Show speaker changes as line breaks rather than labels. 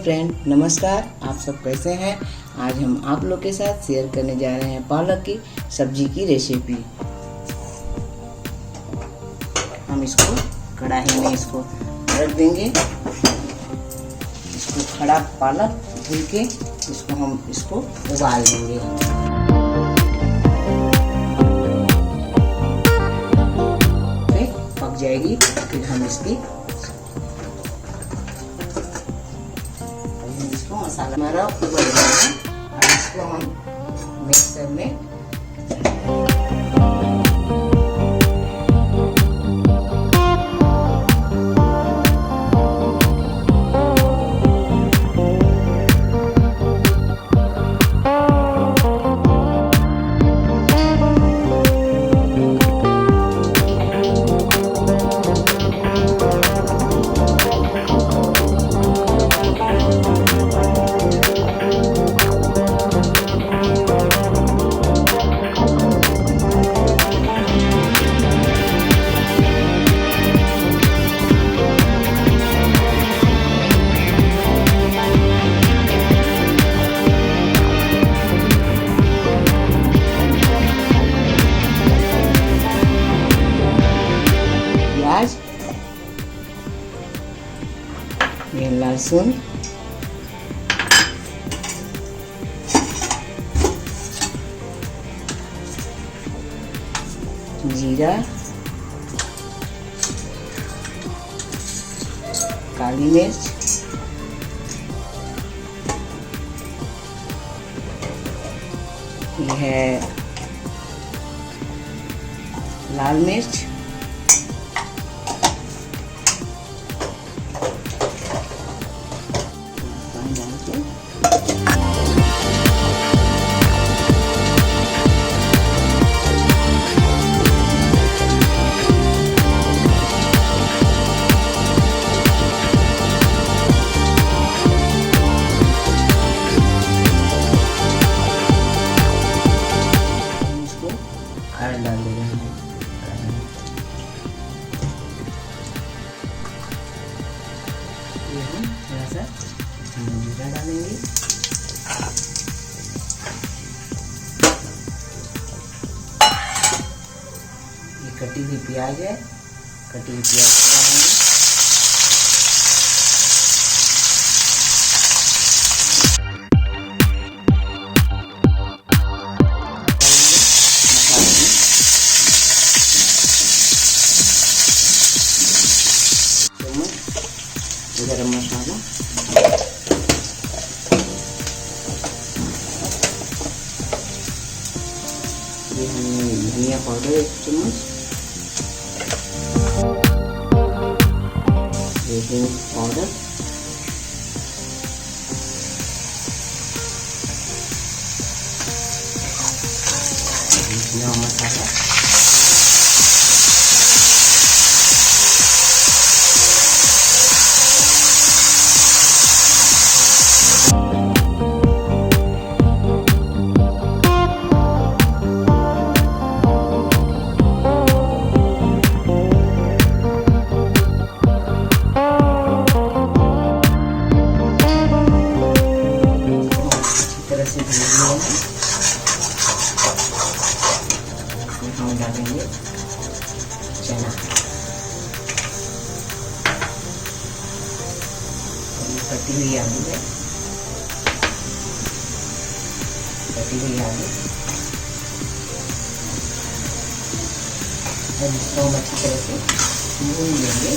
Friend, नमस्कार। आप सब कैसे हैं? आज हम आप लोग के साथ शेयर करने जा रहे हैं पालक की सब्जी की रेसिपी। हम इसको कढ़ाई में इसको रख देंगे। इसको खड़ा पालक धुल के हम इसको उबाल देंगे। फिर पक जाएगी, फिर हम इसको मसाला हमारा उबल गया है। अब इसको हम मिक्सर में ये लहसुन, जीरा, काली मिर्च, ये है लाल मिर्च, डाल दे रहे हैं। ये हम थोड़ा सा जीरा डालेंगे। ये कटी हुई प्याज है, कटी हुई प्याज डालेंगे। गरम मसाला, ये धनिया पाउडर 1 चम्मच, बेकिंग पाउडर, नमक मसाला, हम डालेंगे चना, कटी हुई आलू है, कटी हुई आलू। अब इसको हम अच्छी तरह से भून लेंगे।